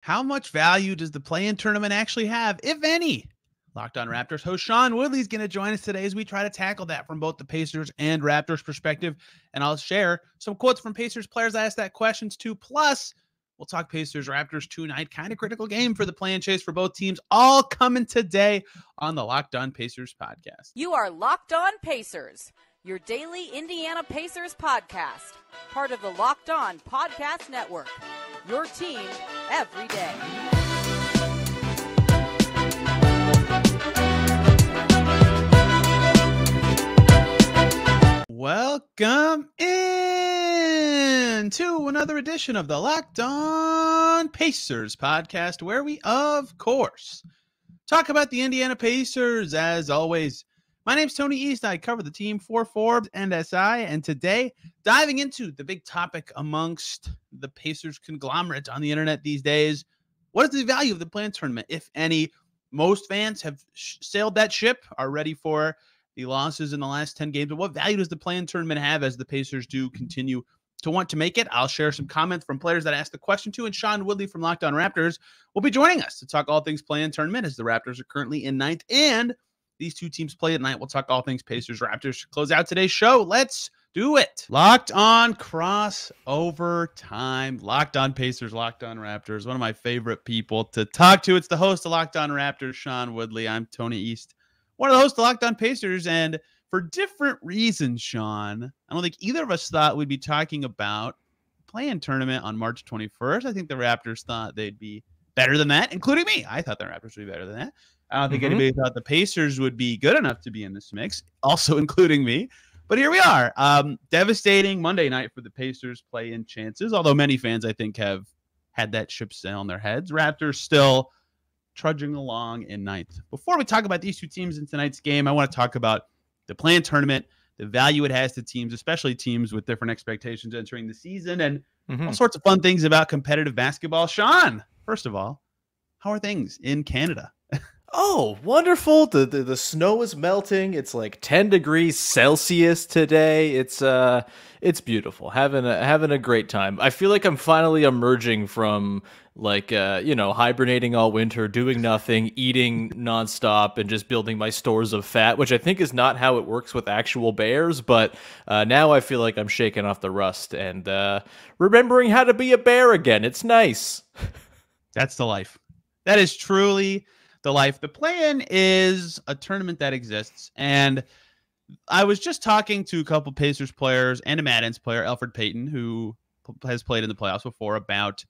How much value does the play-in tournament actually have, if any? Locked On Raptors host Sean Woodley is going to join us today as we try to tackle that from both the Pacers and Raptors perspective. And I'll share some quotes from Pacers players I asked that questions to. Plus, we'll talk Pacers-Raptors tonight. Kind of critical game for the play-in chase for both teams. All coming today on the Locked On Pacers podcast. You are Locked On Pacers, your daily Indiana Pacers podcast. Part of the Locked On Podcast Network. Your team every day. Welcome in to another edition of the Locked On Pacers podcast, where we, of course, talk about the Indiana Pacers. As always, my name's Tony East. I cover the team for Forbes and SI, and today, diving into the big topic amongst the Pacers conglomerate on the internet these days. What is the value of the play-in tournament, if any? Most fans have sailed that ship, are ready for the losses in the last 10 games. But what value does the play-in tournament have as the Pacers do continue to want to make it? I'll share some comments from players that asked the question to, and Sean Woodley from Locked On Raptors will be joining us to talk all things play-in tournament, as the Raptors are currently in 9th, and these two teams play at night. We'll talk all things Pacers-Raptors to close out today's show. Let's do it. Locked On crossover time. Locked On Pacers, Locked On Raptors. One of my favorite people to talk to. It's the host of Locked On Raptors, Sean Woodley. I'm Tony East, one of the hosts of Locked On Pacers, and for different reasons, Sean, I don't think either of us thought we'd be talking about play-in tournament on March 21st. I think the Raptors thought they'd be better than that, including me. I thought the Raptors would be better than that. I don't think anybody thought the Pacers would be good enough to be in this mix, also including me. But here we are. Devastating Monday night for the Pacers play-in chances, although many fans, I think, have had that ship sail on their heads. Raptors still trudging along in 9th. Before we talk about these two teams in tonight's game, I want to talk about the play-in tournament, the value it has to teams, especially teams with different expectations entering the season, and all sorts of fun things about competitive basketball. Sean, first of all, how are things in Canada? Oh, wonderful. The snow is melting. It's like 10 degrees Celsius today. It's beautiful. Having a great time. I feel like I'm finally emerging from hibernating all winter, doing nothing, eating nonstop, and just building my stores of fat, which I think is not how it works with actual bears. But now I feel like I'm shaking off the rust and remembering how to be a bear again. It's nice. That's the life. That is truly the life. The play-in is a tournament that exists, and I was just talking to a couple Pacers players and a Madden's player, Alfred Payton, who has played in the playoffs before, about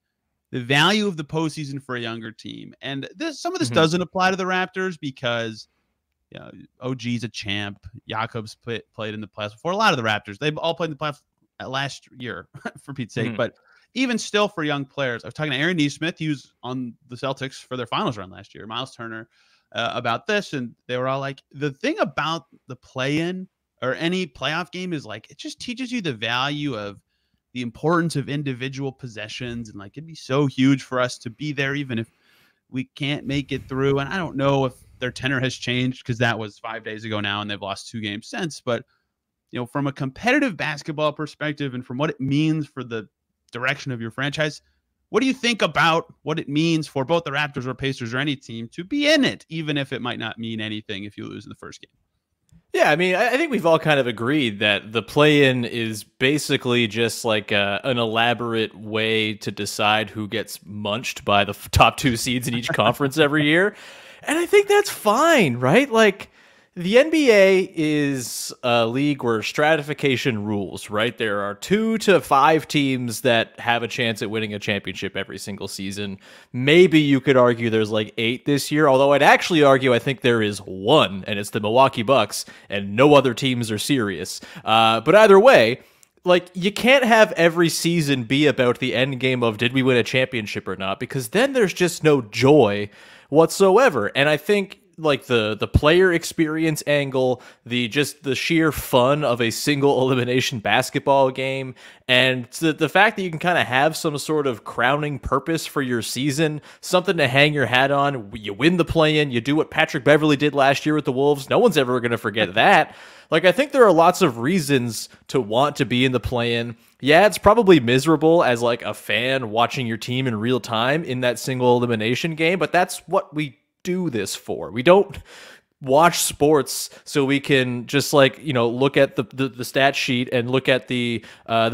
the value of the postseason for a younger team. And some of this doesn't apply to the Raptors because OG's a champ. Jakob's played in the playoffs before. A lot of the Raptors, they've all played in the playoffs last year, for Pete's sake. But even still, for young players, I was talking to Aaron Nesmith, he was on the Celtics for their finals run last year, Miles Turner, about this, and they were all like, the thing about the play-in or any playoff game is, like, it just teaches you the value of the importance of individual possessions, and, like, it'd be so huge for us to be there even if we can't make it through. And I don't know if their tenor has changed because that was 5 days ago now, and they've lost 2 games since. But, from a competitive basketball perspective and from what it means for the direction of your franchise, what do you think about what it means for both the Raptors or Pacers or any team to be in it, even if it might not mean anything if you lose in the first game? Yeah, I mean, I think we've all kind of agreed that the play-in is basically just like an elaborate way to decide who gets munched by the top 2 seeds in each conference every year. And I think that's fine, right? Like, the NBA is a league where stratification rules, right? There are 2 to 5 teams that have a chance at winning a championship every single season. Maybe you could argue there's like 8 this year, although I'd actually argue I think there is 1, and it's the Milwaukee Bucks, and no other teams are serious. But either way, like, you can't have every season be about the end game of did we win a championship or not, because then there's just no joy whatsoever. And I think like the player experience angle, the sheer fun of a single elimination basketball game, and the fact that you can kind of have some sort of crowning purpose for your season, something to hang your hat on. You win the play-in, you do what Patrick Beverley did last year with the Wolves. No one's ever going to forget that. Like, I think there are lots of reasons to want to be in the play-in. Yeah, it's probably miserable as like a fan watching your team in real time in that single elimination game, but that's what we do this for. We don't watch sports so we can just like, look at the stat sheet and look at the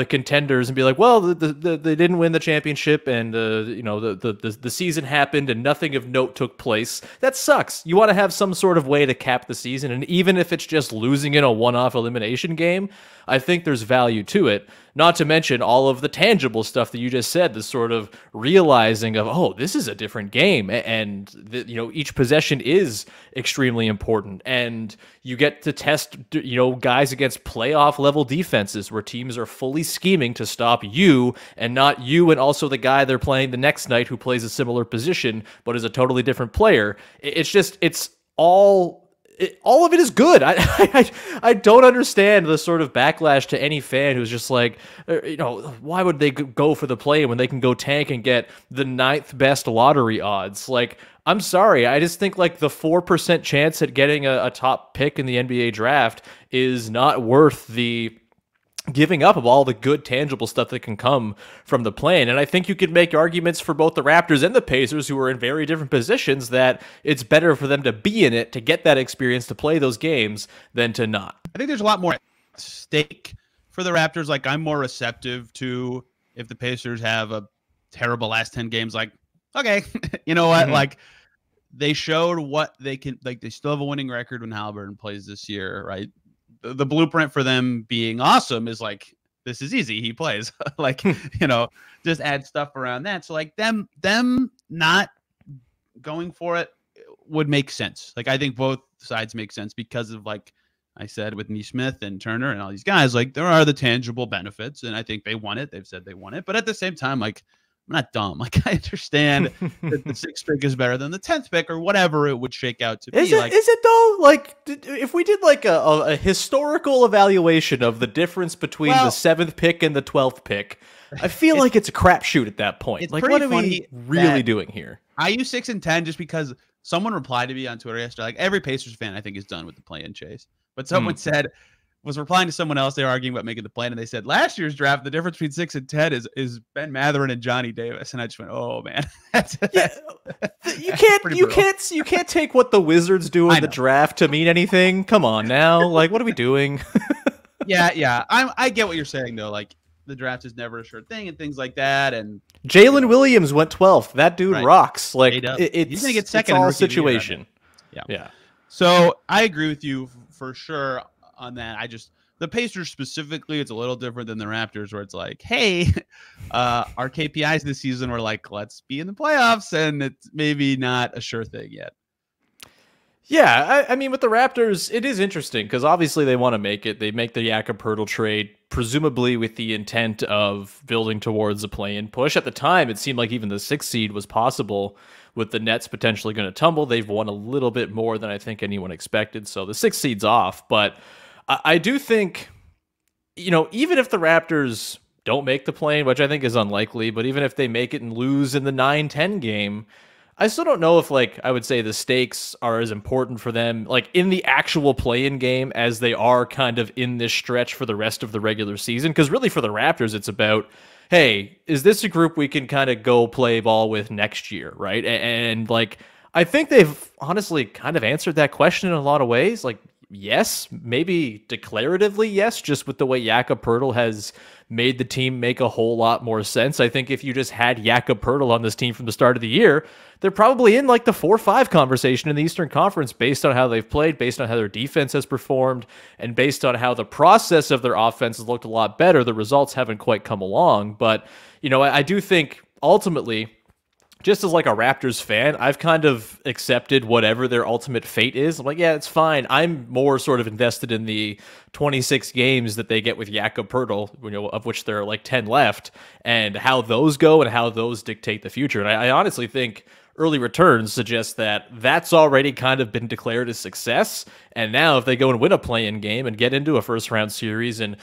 contenders and be like, well, they didn't win the championship, and the season happened and nothing of note took place. That sucks. You want to have some sort of way to cap the season, and even if it's just losing in a one-off elimination game, I think there's value to it. Not to mention all of the tangible stuff that you just said, the sort of realizing of, oh, this is a different game, and each possession is extremely important, and you get to test guys against playoff level defenses where teams are fully scheming to stop you, and not you and also the guy they're playing the next night who plays a similar position but is a totally different player. It's all of it is good. I don't understand the sort of backlash to any fan who's just like, why would they go for the play when they can go tank and get the 9th best lottery odds? Like, I'm sorry. I just think like the 4% chance at getting a top pick in the NBA draft is not worth the giving up of all the good tangible stuff that can come from the play-in. And I think you could make arguments for both the Raptors and the Pacers, who are in very different positions, that it's better for them to be in it, to get that experience, to play those games, than to not. I think there's a lot more at stake for the Raptors. Like, I'm more receptive to if the Pacers have a terrible last 10 games, like, okay, you know what? Like, they showed what they can, like, they still have a winning record when Halliburton plays this year, right? The blueprint for them being awesome is like, this is easy. He plays like, just add stuff around that. So like them not going for it would make sense. Like, I think both sides make sense because of, like I said, with Nesmith and Turner and all these guys, like there are the tangible benefits, and I think they want it. They've said they want it, but at the same time, like, I'm not dumb. Like, I understand that the 6th pick is better than the 10th pick or whatever it would shake out to be. Is it though? Like, if we did like a historical evaluation of the difference between the 7th pick and the 12th pick, I feel like it's a crapshoot at that point. Like, what are we really doing here? I use 6 and 10 just because someone replied to me on Twitter yesterday. Like, every Pacers fan, I think, is done with the play-in chase. But someone was replying to someone else. They were arguing about making the plan, and they said last year's draft, the difference between 6 and 10 is Ben Mathurin and Johnny Davis. And I just went, oh man, you can't take what the Wizards do in the draft to mean anything. Come on now, like, what are we doing? yeah. I get what you're saying though. Like, the draft is never a sure thing and things like that. And Jalen Williams went 12th. That dude rocks. Like, he's gonna get second. It's all situation. Yeah. So I agree with you for sure on that. The Pacers specifically, it's a little different than the Raptors, where it's like, hey, our KPIs this season were like, let's be in the playoffs, and it's maybe not a sure thing yet. Yeah, I mean, with the Raptors, it is interesting because obviously they want to make it. They make the Jakob-Poeltl trade, presumably with the intent of building towards a play-in push. At the time, it seemed like even the 6th seed was possible, with the Nets potentially going to tumble. They've won a little bit more than I think anyone expected, so the 6th seed's off. But I do think, even if the Raptors don't make the play-in, which I think is unlikely, but even if they make it and lose in the 9-10 game, I still don't know if, like, I would say the stakes are as important for them, like, in the actual play-in game as they are kind of in this stretch for the rest of the regular season. Because really for the Raptors, it's about, hey, is this a group we can kind of go play ball with next year, right? And like, I think they've honestly kind of answered that question in a lot of ways. Like, yes, maybe declaratively yes, just with the way Jakob-Poeltl has made the team make a whole lot more sense. I think if you just had Jakob-Poeltl on this team from the start of the year, they're probably in like the 4-5 conversation in the Eastern Conference based on how they've played, based on how their defense has performed, and based on how the process of their offense has looked a lot better. The results haven't quite come along, but I do think ultimately, just as like a Raptors fan, I've kind of accepted whatever their ultimate fate is. I'm like, yeah, it's fine. I'm more sort of invested in the 26 games that they get with Jakob-Poeltl, of which there are like 10 left, and how those go and how those dictate the future. And I honestly think early returns suggest that that's already kind of been declared a success. And now if they go and win a play-in game and get into a first-round series and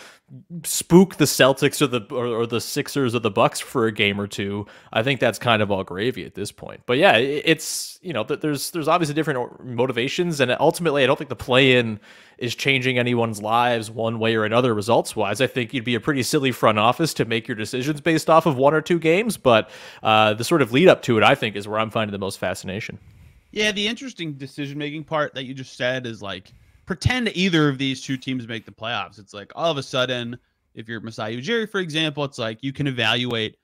spook the Celtics or the Sixers or the Bucks for a game or two, I think that's kind of all gravy at this point. But yeah, it's, there's obviously different motivations, and ultimately I don't think the play-in is changing anyone's lives one way or another results-wise. I think you'd be a pretty silly front office to make your decisions based off of one or two games, but the sort of lead up to it, I think, is where I'm finding the most fascination. Yeah, the interesting decision-making part that you just said is like, pretend either of these two teams make the playoffs. It's like all of a sudden, if you're Masai Ujiri, for example, it's like you can evaluate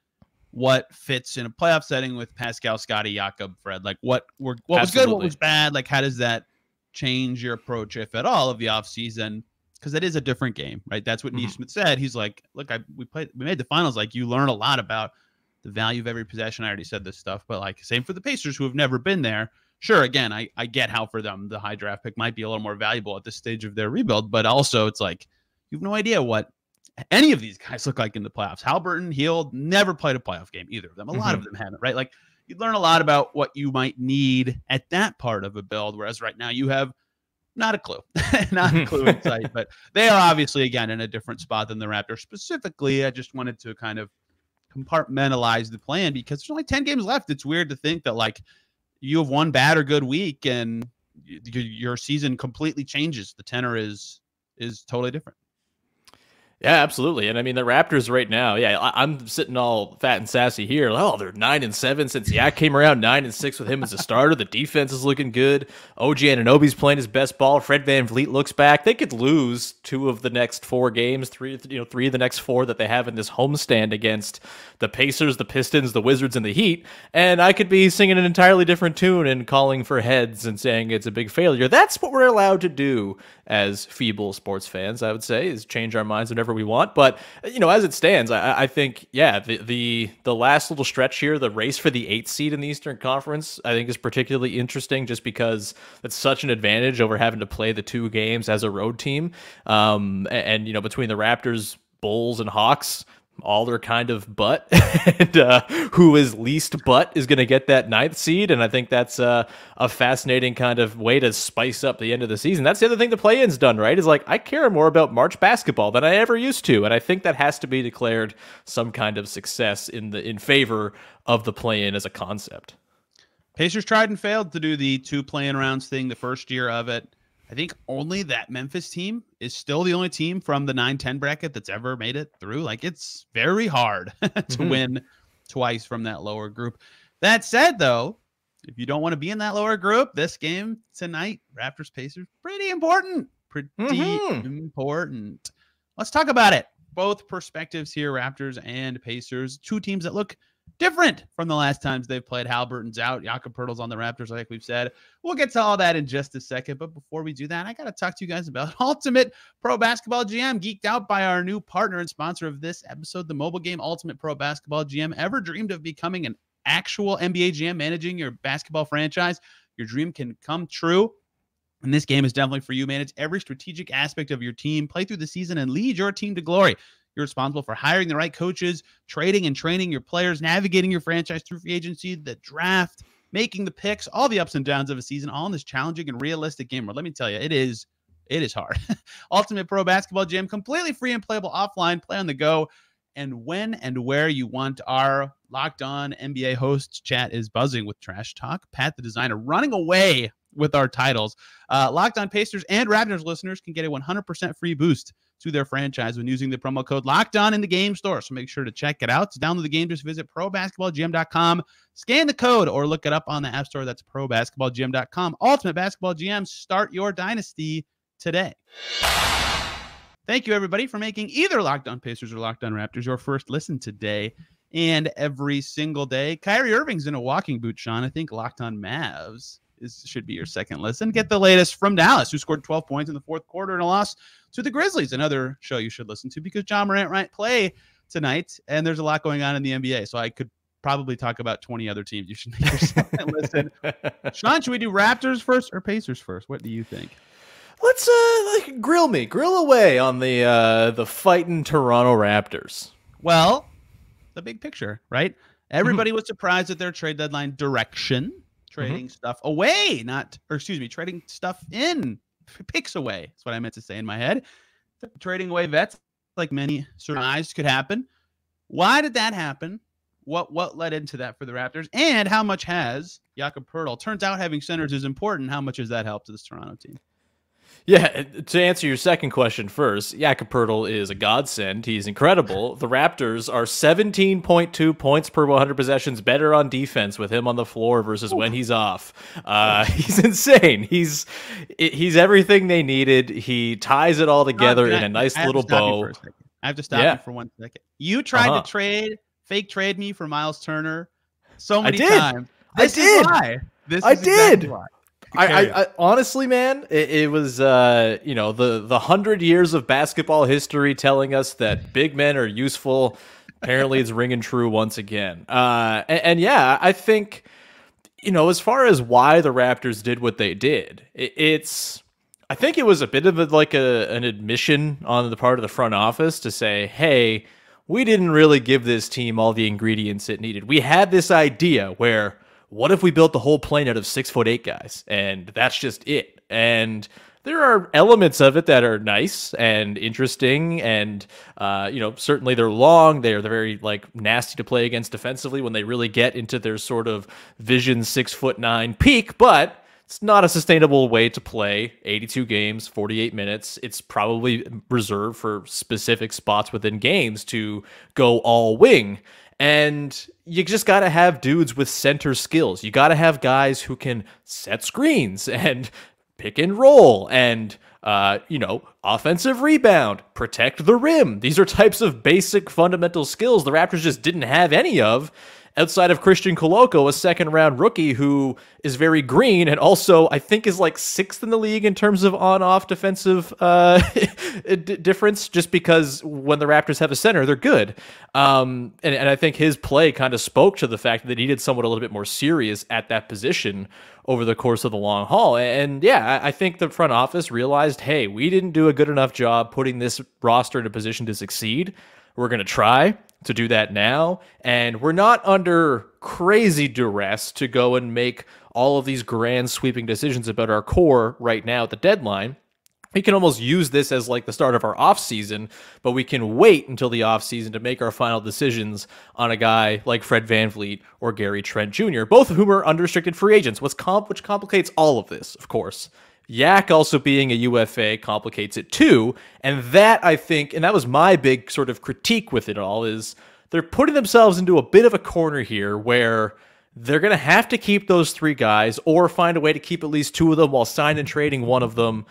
what fits in a playoff setting with Pascal, Scotty, Jakob, Fred. Like what was good, what was bad. Like how does that change your approach, if at all, of the offseason? Because it is a different game, right? That's what Neesmith said. He's like, look, we made the finals. Like you learn a lot about the value of every possession. I already said this stuff, but like same for the Pacers who have never been there. Sure, again, I get how for them the high draft pick might be a little more valuable at this stage of their rebuild, but also it's like you have no idea what any of these guys look like in the playoffs. Halliburton, Hield, never played a playoff game, either of them. A lot of them haven't, right? Like you learn a lot about what you might need at that part of a build, whereas right now you have not a clue, not a clue in sight, but they are obviously, again, in a different spot than the Raptors. Specifically, I just wanted to kind of compartmentalize the plan because there's only 10 games left. It's weird to think that like you have one bad or good week and your season completely changes. The tenor is totally different. Yeah, absolutely. And I mean, the Raptors right now, I'm sitting all fat and sassy here. Oh, they're 9-7 since Yak came around, 9-6 with him as a starter. The defense is looking good. OG Anunoby's playing his best ball. Fred VanVleet looks back. They could lose 2 of the next 4 games, 3 of the next 4 that they have in this homestand against the Pacers, the Pistons, the Wizards, and the Heat. And I could be singing an entirely different tune and calling for heads and saying it's a big failure. That's what we're allowed to do as feeble sports fans, I would say, is change our minds whenever we want. But as it stands, I think the last little stretch here, the race for the 8th seed in the Eastern Conference, I think is particularly interesting just because it's such an advantage over having to play the 2 games as a road team. And between the Raptors, Bulls, and Hawks, all their kind of butt, and who is least butt is going to get that 9th seed. And I think that's a fascinating kind of way to spice up the end of the season. That's the other thing the play-in's done, right? Is like, I care more about March basketball than I ever used to. And I think that has to be declared some kind of success in favor of the play-in as a concept. Pacers tried and failed to do the 2 play-in rounds thing the first year of it. I think only that Memphis team is still the only team from the 9-10 bracket that's ever made it through. Like, it's very hard to win twice from that lower group. That said, though, if you don't want to be in that lower group, this game tonight, Raptors-Pacers, pretty important. Important. Let's talk about it. Both perspectives here, Raptors and Pacers. 2 teams that look different from the last times they've played. Halliburton's out. Jakob Poeltl's on the Raptors, like we've said. We'll get to all that in just a second. But before we do that, I got to talk to you guys about Ultimate Pro Basketball GM. Geeked out by our new partner and sponsor of this episode, the mobile game Ultimate Pro Basketball GM. Ever dreamed of becoming an actual NBA GM, managing your basketball franchise? Your dream can come true. And this game is definitely for you. Manage every strategic aspect of your team, play through the season, and lead your team to glory. You're responsible for hiring the right coaches, trading and training your players, navigating your franchise through free agency, the draft, making the picks, all the ups and downs of a season, all in this challenging and realistic game. Where let me tell you, it is hard. Ultimate Pro Basketball Gym, completely free and playable offline, play on the go, and when and where you want. Our Locked On NBA host chat is buzzing with trash talk. Pat, the designer, running away with our titles. Locked On Pacers and Raptors listeners can get a 100% free boost to their franchise when using the promo code Locked On in the game store. So make sure to check it out. To download the game, just visit probasketballgm.com, scan the code, or look it up on the App Store. That's probasketballgm.com. Ultimate Basketball GM, start your dynasty today. Thank you, everybody, for making either Locked On Pacers or Locked On Raptors your first listen today and every single day. Kyrie Irving's in a walking boot, Sean. I think Locked On Mavs should be your second listen. Get the latest from Dallas, who scored 12 points in the fourth quarter in a loss to the Grizzlies. Another show you should listen to because John Morant might play tonight, and there's a lot going on in the NBA. So I could probably talk about 20 other teams. You should make your second listen. Sean, should we do Raptors first or Pacers first? What do you think? Let's grill away on the fighting Toronto Raptors. Well, the big picture, right? Everybody was surprised at their trade deadline direction, trading stuff away, trading stuff in, picks away. That's what I meant to say in my head. Trading away vets, like many surmised could happen. Why did that happen? What led into that for the Raptors? And how much has Jakob Poeltl? Turns out having centers is important. How much has that helped to this Toronto team? Yeah, to answer your second question first, Jakob Poeltl is a godsend. He's incredible. The Raptors are 17.2 points per 100 possessions better on defense with him on the floor versus when he's off. He's insane. He's everything they needed. He ties it all together in a nice little bow. I have to stop you for 1 second. You tried to fake trade me for Miles Turner so many times. I did. I did. Exactly why. I honestly, man, it was the 100 years of basketball history telling us that big men are useful. Apparently, it's ringing true once again. And yeah, I think as far as why the Raptors did what they did, I think it was a bit of an admission on the part of the front office to say, hey, we didn't really give this team all the ingredients it needed. We had this idea where, what if we built the whole plane out of 6'8" guys? And that's just it. And there are elements of it that are nice and interesting. And, certainly they're long. They're very nasty to play against defensively when they really get into their sort of vision 6'9" peak. But it's not a sustainable way to play 82 games, 48 minutes. It's probably reserved for specific spots within games to go all wing. And you just got to have dudes with center skills. You got to have guys who can set screens and pick and roll and, offensive rebound, protect the rim. These are types of basic fundamental skills the Raptors just didn't have any of outside of Christian Koloko, a second-round rookie who is very green and also I think is sixth in the league in terms of on-off defensive difference, just because when the Raptors have a center, they're good. And I think his play kind of spoke to the fact that they needed someone a little bit more serious at that position over the course of the long haul. And yeah, I think the front office realized, hey, we didn't do a good enough job putting this roster in a position to succeed. We're going to try to do that now, and we're not under crazy duress to go and make all of these grand sweeping decisions about our core right now at the deadline. We can almost use this as the start of our offseason, but we can wait until the offseason to make our final decisions on a guy like Fred VanVleet or Gary Trent Jr., both of whom are unrestricted free agents, which complicates all of this, of course. Yak also being a UFA complicates it too, and that, I think, and that was my big sort of critique with it all, is they're putting themselves into a bit of a corner here where they're going to have to keep those three guys or find a way to keep at least two of them while signing and trading one of them.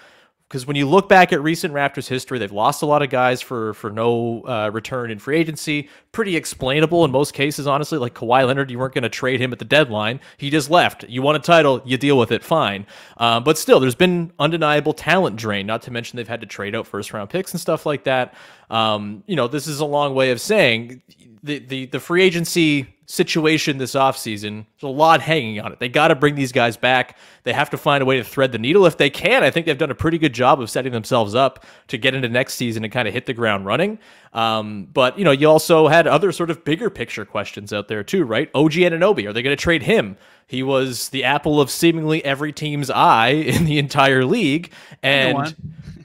Because when you look back at recent Raptors history, they've lost a lot of guys for no return in free agency. Pretty explainable in most cases, honestly. Like Kawhi Leonard, you weren't going to trade him at the deadline. He just left. You won a title, you deal with it, fine. But still, there's been undeniable talent drain, not to mention they've had to trade out first-round picks and stuff like that. This is a long way of saying the free agency situation this offseason, there's a lot hanging on it. They got to bring these guys back. They have to find a way to thread the needle if they can. I think they've done a pretty good job of setting themselves up to get into next season and kind of hit the ground running. But you also had other sort of bigger picture questions out there too, right? OG Anunoby, are they going to trade him? He was the apple of seemingly every team's eye in the entire league. And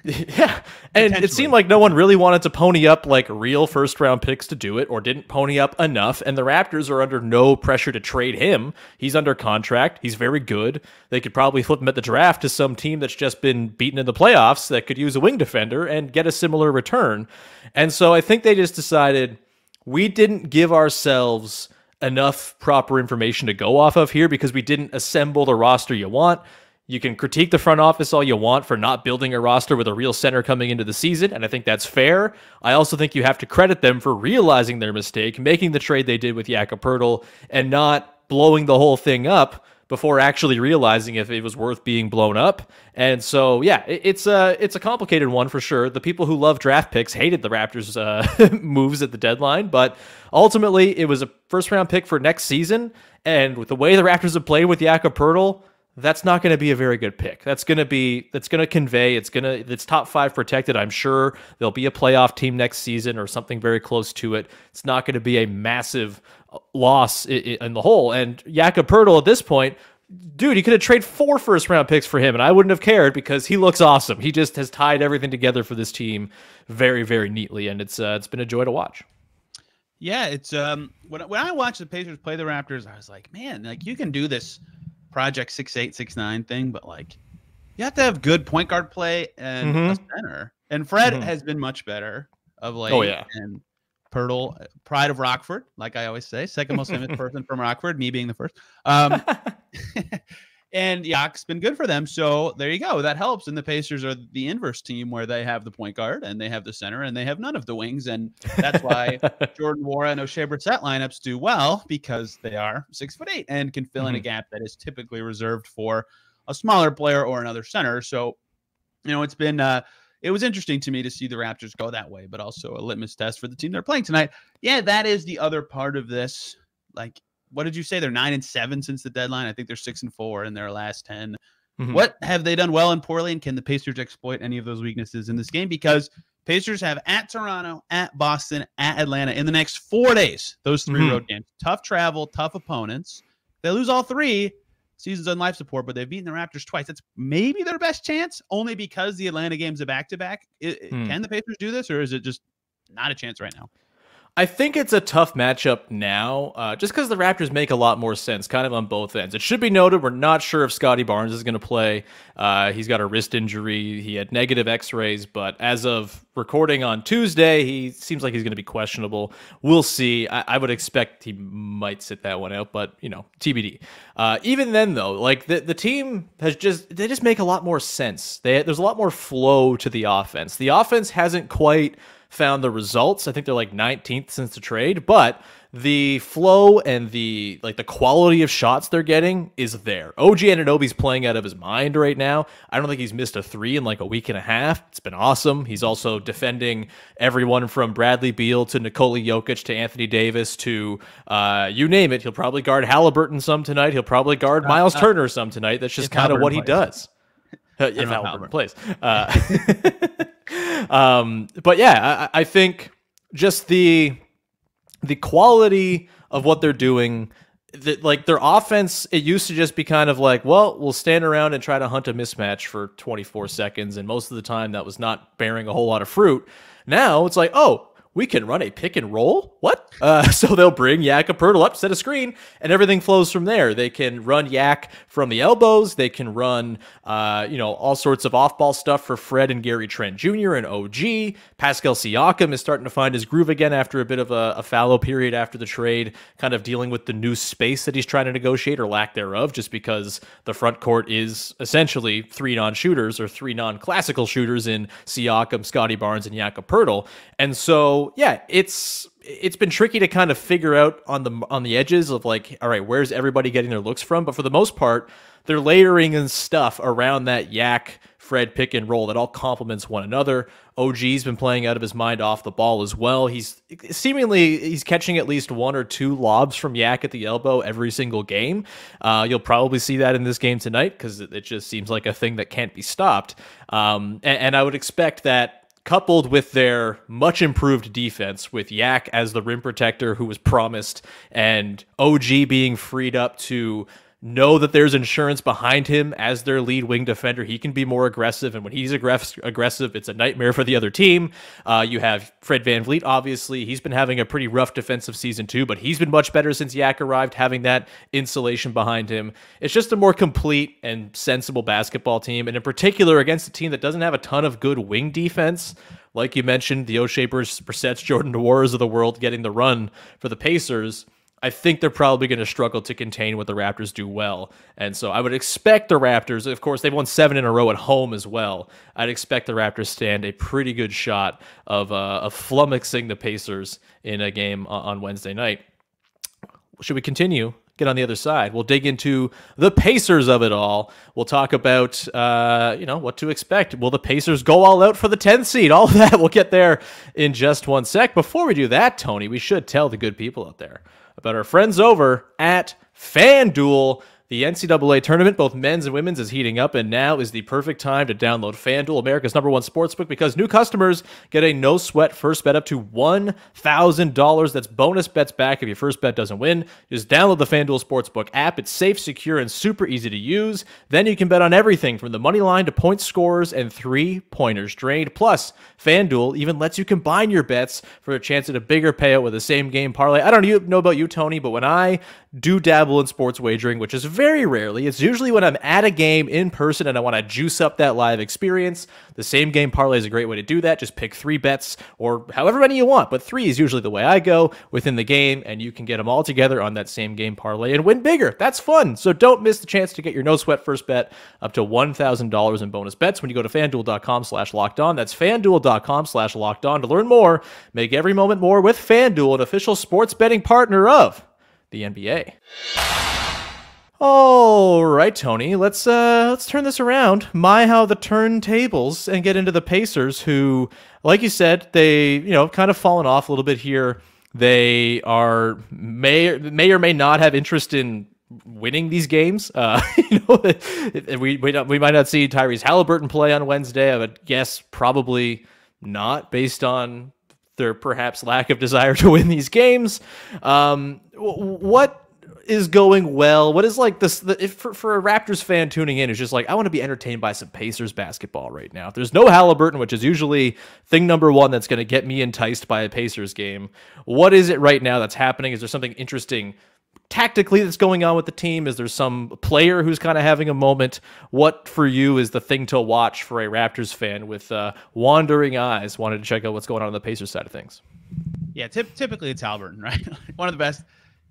yeah, and it seemed like no one really wanted to pony up real first round picks to do it, or didn't pony up enough. And the Raptors are under no pressure to trade him. He's under contract. He's very good. They could probably flip him at the draft to some team that's just been beaten in the playoffs that could use a wing defender and get a similar return. And so I think they just decided we didn't give ourselves enough proper information to go off of here because we didn't assemble the roster you want. You can critique the front office all you want for not building a roster with a real center coming into the season, and I think that's fair. I also think you have to credit them for realizing their mistake, making the trade they did with Jakob Poeltl, and not blowing the whole thing up before actually realizing if it was worth being blown up. And so, yeah, it's a complicated one for sure. The people who love draft picks hated the Raptors' moves at the deadline, but ultimately it was a first-round pick for next season, and with the way the Raptors have played with Jakob Poeltl, that's not going to be a very good pick. That's going to convey, it's top 5 protected. I'm sure there'll be a playoff team next season or something very close to it. It's not going to be a massive loss in the whole. And Jakob Poeltl at this point, dude, you could have traded 4 first-round picks for him, and I wouldn't have cared because he looks awesome. He just has tied everything together for this team very, very neatly, and it's been a joy to watch. Yeah, it's when I watched the Pacers play the Raptors, I was like, man, like you can do this Project 6'8", 6'9" thing, but like you have to have good point guard play and a center. And Fred has been much better of late. Oh yeah, and Poeltl, pride of Rockford, like I always say, second most famous person from Rockford, me being the first. And Yak's been good for them. So there you go. That helps. And the Pacers are the inverse team where they have the point guard and they have the center and they have none of the wings. And that's why Jordan Nwora and O'Shea Brissett lineups do well, because they are 6'8" and can fill in a gap that is typically reserved for a smaller player or another center. So, it's been it was interesting to me to see the Raptors go that way, but also a litmus test for the team they're playing tonight. Yeah, that is the other part of this. Like, what did you say? They're 9-7 since the deadline. I think they're 6-4 in their last 10. What have they done well and poorly? And can the Pacers exploit any of those weaknesses in this game? Because Pacers have at Toronto, at Boston, at Atlanta in the next 4 days. Those 3 road games. Tough travel, tough opponents. They lose all 3. Season's on life support, but they've beaten the Raptors twice. That's maybe their best chance, only because the Atlanta game's a back-to-back. Can the Pacers do this, or is it just not a chance right now? I think it's a tough matchup now, just because the Raptors make a lot more sense, kind of on both ends. It should be noted, we're not sure if Scotty Barnes is going to play. He's got a wrist injury. He had negative x-rays, but as of recording on Tuesday, he seems like he's going to be questionable. We'll see. I would expect he might sit that one out, but, TBD. Even then, though, like the team they just make a lot more sense. There's a lot more flow to the offense. The offense hasn't quite found the results. I think they're like 19th since the trade, but the flow and the quality of shots they're getting is there. OG Anunoby's playing out of his mind right now. I don't think he's missed a 3 in like a week and a half. It's been awesome. He's also defending everyone from Bradley Beal to Nikola Jokic to Anthony Davis to you name it. He'll probably guard Halliburton some tonight. He'll probably guard Miles Turner some tonight. That's just kind of what he does. If Halliburton plays. But yeah, I think just the quality of what they're doing, like their offense, it used to just be kind of like, well, we'll stand around and try to hunt a mismatch for 24 seconds. And most of the time that was not bearing a whole lot of fruit. Now it's like, oh, we can run a pick and roll? What? So they'll bring Jakob Poeltl up, set a screen, and everything flows from there. They can run Yak from the elbows. They can run, all sorts of off-ball stuff for Fred and Gary Trent Jr. and OG. Pascal Siakam is starting to find his groove again after a bit of a fallow period after the trade, kind of dealing with the new space that he's trying to negotiate or lack thereof, just because the front court is essentially 3 non-shooters or 3 non-classical shooters in Siakam, Scotty Barnes, and Jakob Poeltl. And so, yeah, it's been tricky to kind of figure out on the edges of like, all right, where's everybody getting their looks from? But for the most part, they're layering and stuff around that Yak Fred pick and roll that all complements one another. OG's been playing out of his mind off the ball as well. He's catching at least 1 or 2 lobs from Yak at the elbow every single game. You'll probably see that in this game tonight because it just seems like a thing that can't be stopped. And I would expect that, coupled with their much improved defense with Yak as the rim protector who was promised and OG being freed up to know that there's insurance behind him as their lead wing defender. He can be more aggressive, and when he's aggressive, it's a nightmare for the other team. You have Fred VanVleet, obviously. He's been having a pretty rough defensive season too, but he's been much better since Yak arrived, having that insulation behind him. It's just a more complete and sensible basketball team, and in particular against a team that doesn't have a ton of good wing defense. Like you mentioned, the O'Shea Brissett's, Jordan Nwora's of the world getting the run for the Pacers. I think they're probably going to struggle to contain what the Raptors do well. And so I would expect the Raptors, of course, they've won 7 in a row at home as well. I'd expect the Raptors stand a pretty good shot of flummoxing the Pacers in a game on Wednesday night. Should we continue? Get on the other side. We'll dig into the Pacers of it all. We'll talk about, what to expect. Will the Pacers go all out for the 10th seed? All of that, we'll get there in just one sec. Before we do that, Tony, we should tell the good people out there about our friends over at FanDuel, The NCAA tournament, both men's and women's, is heating up, and now is the perfect time to download FanDuel, America's #1 sportsbook, because new customers get a no-sweat first bet up to $1,000. That's bonus bets back if your first bet doesn't win. Just download the FanDuel Sportsbook app. It's safe, secure, and super easy to use. Then you can bet on everything from the money line to point scorers and three-pointers drained. Plus, FanDuel even lets you combine your bets for a chance at a bigger payout with a same-game parlay. I don't know about you, Tony, but when I do dabble in sports wagering, which is very rarely, it's usually when I'm at a game in person and I want to juice up that live experience. The same game parlay is a great way to do that. Just pick 3 bets or however many you want, but 3 is usually the way I go within the game, and you can get them all together on that same game parlay and win bigger. That's fun. So don't miss the chance to get your no sweat first bet up to $1,000 in bonus bets when you go to FanDuel.com/lockedon. That's FanDuel.com/lockedon to learn more. Make every moment more with FanDuel, an official sports betting partner of the NBA. All right, Tony, let's turn this around. How the turntables, and get into the Pacers, who, like you said, they kind of fallen off a little bit here. They may or may not have interest in winning these games. We might not see Tyrese Halliburton play on Wednesday. I would guess probably not, based on their perhaps lack of desire to win these games. What is going well? What is like this for a Raptors fan tuning in, is just like, I want to be entertained by some Pacers basketball right now. If there's no Halliburton, which is usually thing number one that's going to get me enticed by a Pacers game, what is it right now that's happening? Is there something interesting tactically that's going on with the team? Is there some player who's kind of having a moment? What for you is the thing to watch for a Raptors fan with wandering eyes, wanted to check out what's going on the Pacers side of things? Yeah, typically it's Halliburton, right? One of the best.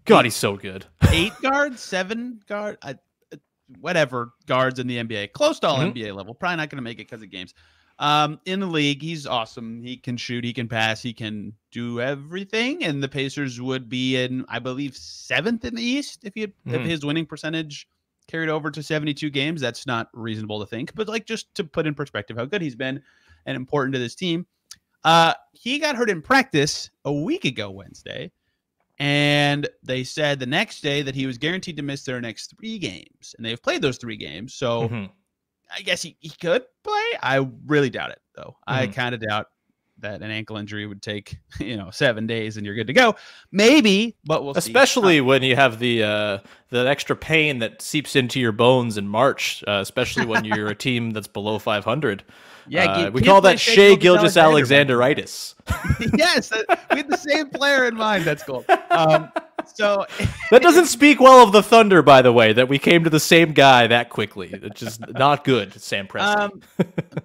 God, he's so good. 8 guards, 7 guard, whatever guards in the NBA, close to all NBA level. Probably not going to make it because of games. In the league, he's awesome. He can shoot, he can pass, he can do everything. And the Pacers would be in, I believe, 7th in the East if his winning percentage carried over to 72 games. That's not reasonable to think, but like, just to put in perspective how good he's been and important to this team. He got hurt in practice a week ago Wednesday. And they said the next day that he was guaranteed to miss their next 3 games. And they've played those 3 games. So I guess he could play. I really doubt it, though. I kind of doubt that an ankle injury would take 7 days and you're good to go. Maybe, but we'll see. Especially when you have the extra pain that seeps into your bones in March, especially when you're a team that's below 500. Yeah, we call that Shai Gilgeous-Alexander-itis. Yes, we had the same player in mind. That's cool. So that doesn't speak well of the Thunder, by the way, that we came to the same guy that quickly. It's just not good, Sam Presti.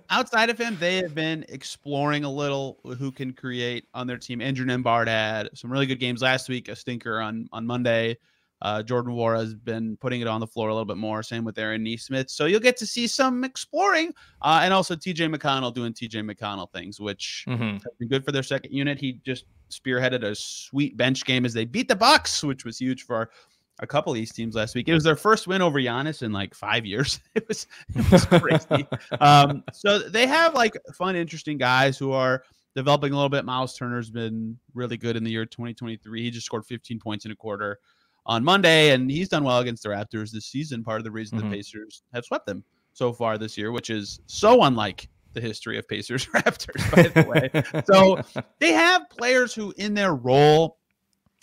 Outside of him, they have been exploring a little who can create on their team. Andrew Nembhard had some really good games last week, a stinker on Monday. Jordan Nwora has been putting it on the floor a little bit more. Same with Aaron Nesmith. So you'll get to see some exploring. And also TJ McConnell doing TJ McConnell things, which has been good for their second unit. He just spearheaded a sweet bench game as they beat the Bucks, which was huge for a couple of these teams last week. It was their first win over Giannis in like 5 years. It was crazy. So they have like fun, interesting guys who are developing a little bit. Miles Turner's been really good in the year 2023. He just scored 15 points in a quarter on Monday, and he's done well against the Raptors this season. Part of the reason the Pacers have swept them so far this year, which is so unlike the history of Pacers-Raptors, by the way. So they have players who in their role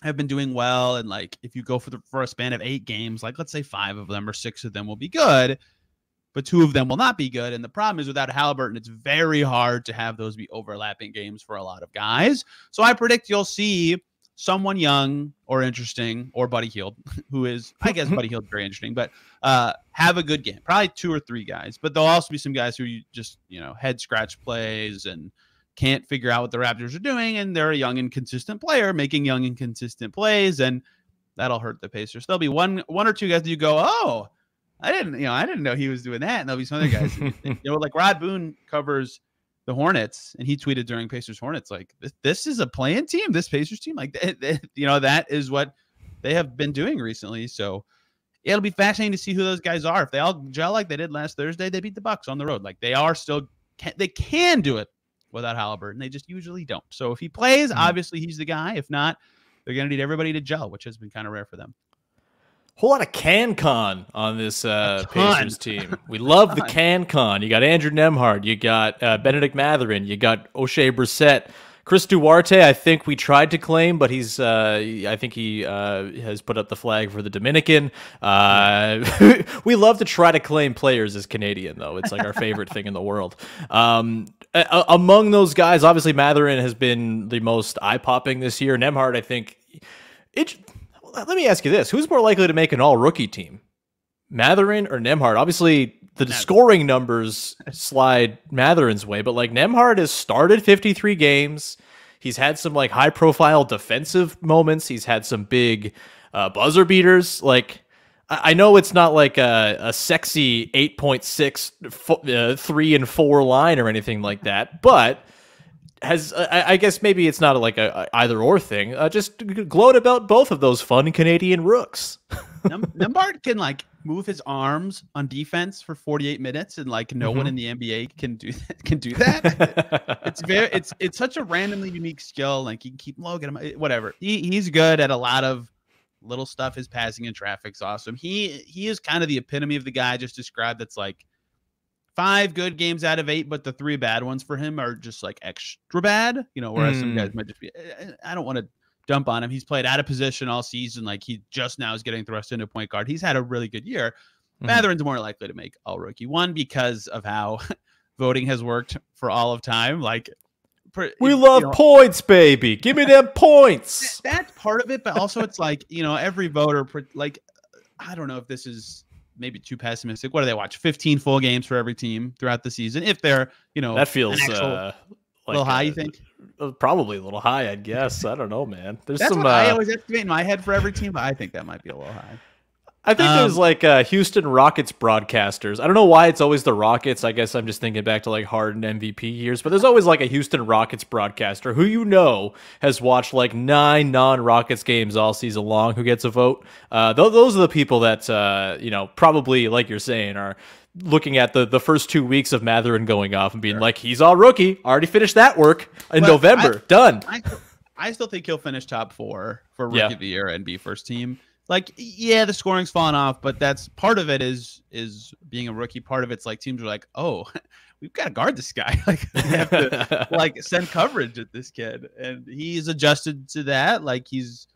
have been doing well. And like, if you go for a span of 8 games, like let's say 5 of them or 6 of them will be good, but 2 of them will not be good. And the problem is without Halliburton, it's very hard to have those be overlapping games for a lot of guys. So I predict you'll see someone young or interesting, or Buddy Hield, who is, I guess Buddy Hield very interesting, but have a good game. Probably 2 or 3 guys, but there'll also be some guys who you just, head scratch plays and can't figure out what the Raptors are doing. And they're a young and consistent player making young and consistent plays, and that'll hurt the Pacers. There'll be one or 2 guys that you go, oh, I didn't know he was doing that. And there'll be some other guys, like Rod Boone covers the Hornets, and he tweeted during Pacers Hornets, like, this is a play-in team, this Pacers team, like, that is what they have been doing recently. So it'll be fascinating to see who those guys are. If they all gel like they did last Thursday, they beat the Bucks on the road. Like, they are still, they can do it without Halliburton. They just usually don't. So if he plays, obviously he's the guy. If not, they're going to need everybody to gel, which has been kind of rare for them. Whole lot of CanCon on this Pacers team. We love the CanCon. You got Andrew Nembhard. You got Benedict Mathurin. You got O'Shea Brissett. Chris Duarte, I think we tried to claim, but he's I think he has put up the flag for the Dominican. We love to try to claim players as Canadian, though. It's like our favorite thing in the world. Among those guys, obviously Mathurin has been the most eye-popping this year. Nembhard, I think... Let me ask you this. Who's more likely to make an all-rookie team? Mathurin or Nembhard? Obviously, the scoring numbers slide Mathurin's way, but like Nembhard has started 53 games. He's had some like high-profile defensive moments. He's had some big buzzer beaters. Like, I know it's not like a sexy 8.6 3 and 4 line or anything like that, but I guess maybe it's not like a either or thing. Just gloat about both of those fun Canadian rooks. Nembhard can like move his arms on defense for 48 minutes, and like no one in the NBA can do that. It's such a randomly unique skill. Like you can keep low, get him, whatever. He's good at a lot of little stuff. His passing and traffic's awesome. He is kind of the epitome of the guy I just described. That's like 5 good games out of 8, but the 3 bad ones for him are just like extra bad, you know, whereas some guys might just be, I don't want to dump on him. He's played out of position all season. Like he just now is getting thrust into point guard. He's had a really good year. Mathurin's more likely to make all rookie. One, because of how voting has worked for all of time. Like we love points, baby. Give me them points. That's part of it. But also it's like, you know, every voter, like, I don't know if this is maybe too pessimistic. What do they watch? 15 full games for every team throughout the season. If they're, you know, that feels like a little high, you think? Probably a little high, I guess. I don't know, man. That's some, what I always estimate in my head for every team, but I think that might be a little high. I think there's like Houston Rockets broadcasters. I don't know why it's always the Rockets. I guess I'm just thinking back to like Harden MVP years, but there's always like a Houston Rockets broadcaster who you know has watched like 9 non-Rockets games all season long who gets a vote. Those are the people that, you know, probably like you're saying are looking at the first 2 weeks of Mathurin going off and being like, he's all rookie. Already finished that work in November. Done. I still think he'll finish top 4 for rookie of the year and be first team. Like, yeah, the scoring's fallen off, but that's part of it is being a rookie. Part of it's like teams are like, oh, we've got to guard this guy. Like, we have to like send coverage at this kid, and he's adjusted to that. Like, he's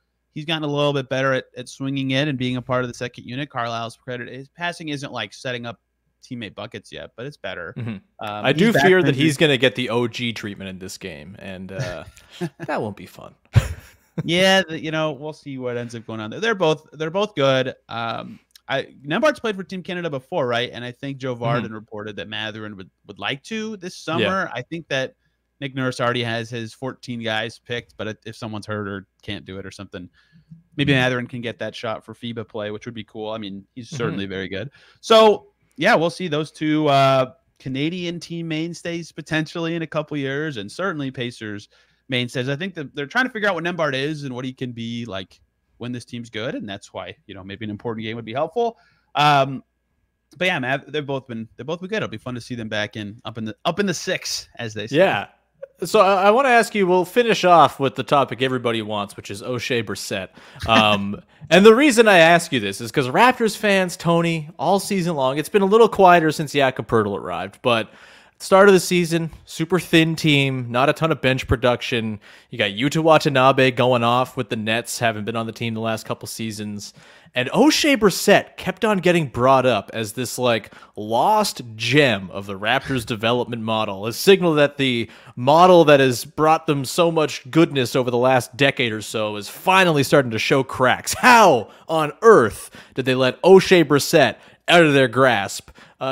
gotten a little bit better at swinging it and being a part of the second unit. Carlisle's credit, his passing isn't like setting up teammate buckets yet, but it's better. I do fear that he's going to get the OG treatment in this game, and that won't be fun. Yeah, you know, we'll see what ends up going on there. They're both good. Nembhard's played for Team Canada before, right? And I think Joe Varden reported that Mathurin would like to this summer. Yeah. I think that Nick Nurse already has his 14 guys picked, but if someone's hurt or can't do it or something, maybe Mathurin can get that shot for FIBA play, which would be cool. I mean, he's certainly very good. So, yeah, we'll see those two Canadian team mainstays potentially in a couple years, and certainly Pacers mainstays. I think that they're trying to figure out what Nembhard is and what he can be like when this team's good, and that's why, you know, maybe an important game would be helpful. But yeah, they've both been good. It'll be fun to see them back up in the 6, as they say. Yeah. So I want to ask you, we'll finish off with the topic everybody wants, which is O'Shea Brissett. And the reason I ask you this is because Raptors fans, Tony, all season long, it's been a little quieter since Jakob Poeltl arrived, but start of the season, super thin team, not a ton of bench production. You got Yuta Watanabe going off with the Nets, haven't been on the team the last couple seasons. And O'Shea Brissett kept on getting brought up as this like lost gem of the Raptors development model, a signal that the model that has brought them so much goodness over the last decade or so is finally starting to show cracks. How on earth did they let O'Shea Brissett out of their grasp?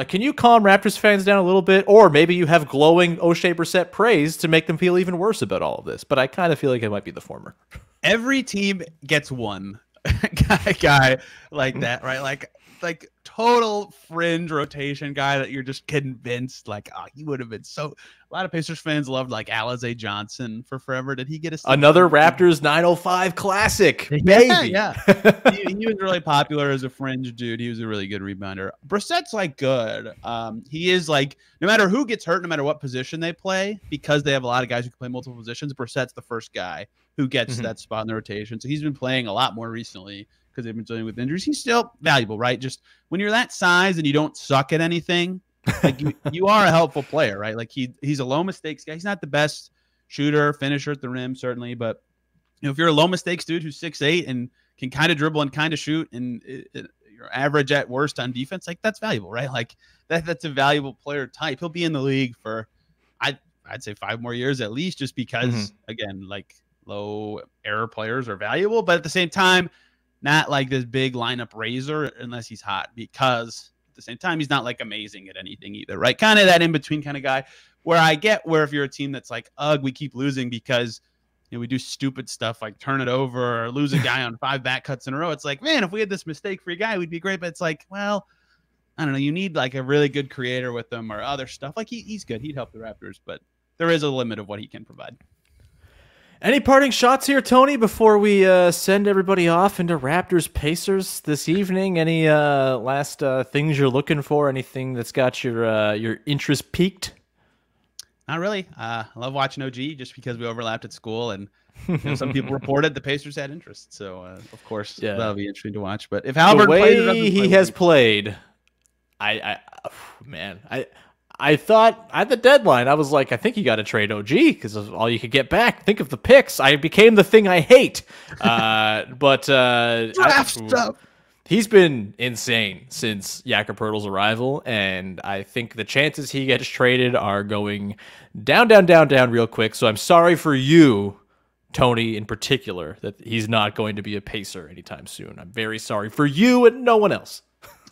Can you calm Raptors fans down a little bit? Or maybe you have glowing O'Shea Brissett praise to make them feel even worse about all of this. But I kind of feel like it might be the former. Every team gets one guy like that, right? Like total fringe rotation guy that you're just convinced like, oh, he would have been so. A lot of Pacers fans loved like Alize Johnson for forever. Did he get another Raptors 905 classic? Maybe. Yeah. He was really popular as a fringe dude. He was a really good rebounder. Brissett's like good. He is like, no matter who gets hurt, no matter what position they play, because they have a lot of guys who can play multiple positions, Brissett's the first guy who gets that spot in the rotation. So he's been playing a lot more recently because they've been dealing with injuries, he's still valuable, right? Just when you're that size and you don't suck at anything, like you are a helpful player, right? Like he's a low mistakes guy. He's not the best shooter, finisher at the rim, certainly, but if you're a low mistakes dude who's 6'8" and can kind of dribble and kind of shoot, and you're average at worst on defense, like that's valuable, right? Like that's a valuable player type. He'll be in the league for I'd say 5 more years at least, just because again, like low error players are valuable, but at the same time, not like this big lineup raiser unless he's hot, because at the same time, he's not like amazing at anything either, right? Kind of that in between kind of guy where I get where if you're a team that's like, ugh, we keep losing because we do stupid stuff like turn it over or lose a guy on 5 back cuts in a row. It's like, man, if we had this mistake-free guy, we'd be great. But it's like, well, I don't know. You need like a really good creator with them or other stuff. Like he's good. He'd help the Raptors, but there is a limit of what he can provide. Any parting shots here, Tony, before we send everybody off into Raptors Pacers this evening? Any last things you're looking for? Anything that's got your interest piqued? Not really. I love watching OG just because we overlapped at school, and some people reported the Pacers had interest. So, of course, that'll be interesting to watch. But if Halliburton played, I thought at the deadline, I was like, I think you got to trade OG because of all you could get back. Think of the picks. I became the thing I hate. Draft stuff. He's been insane since Jakob Poeltl's arrival, and I think the chances he gets traded are going down real quick. So I'm sorry for you, Tony, in particular, that he's not going to be a Pacer anytime soon. I'm very sorry for you and no one else.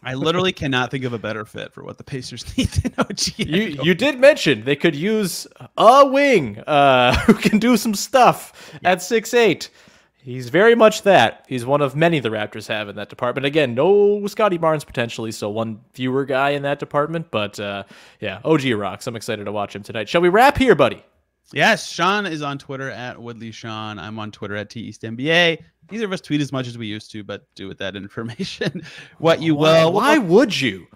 I literally cannot think of a better fit for what the Pacers need than OG. You did mention they could use a wing who can do some stuff at 6'8". He's very much that. He's one of many the Raptors have in that department. Again, no Scotty Barnes potentially, so one fewer guy in that department. But OG rocks. I'm excited to watch him tonight. Shall we wrap here, buddy? Yes, Sean is on Twitter at Woodley Sean. I'm on Twitter at TEastNBA. Neither of us tweet as much as we used to, but do with that information what you will. Why would you?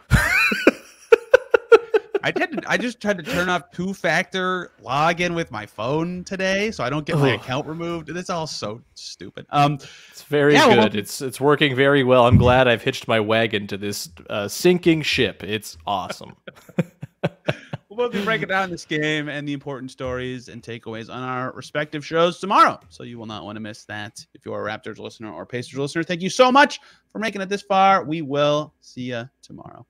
I just tried to turn off 2-factor login with my phone today, so I don't get my account removed. It's all so stupid. It's very good. It's working very well. I'm glad I've hitched my wagon to this sinking ship. It's awesome. We'll be breaking down this game and the important stories and takeaways on our respective shows tomorrow, so you will not want to miss that. If you're a Raptors listener or Pacers listener, thank you so much for making it this far. We will see you tomorrow.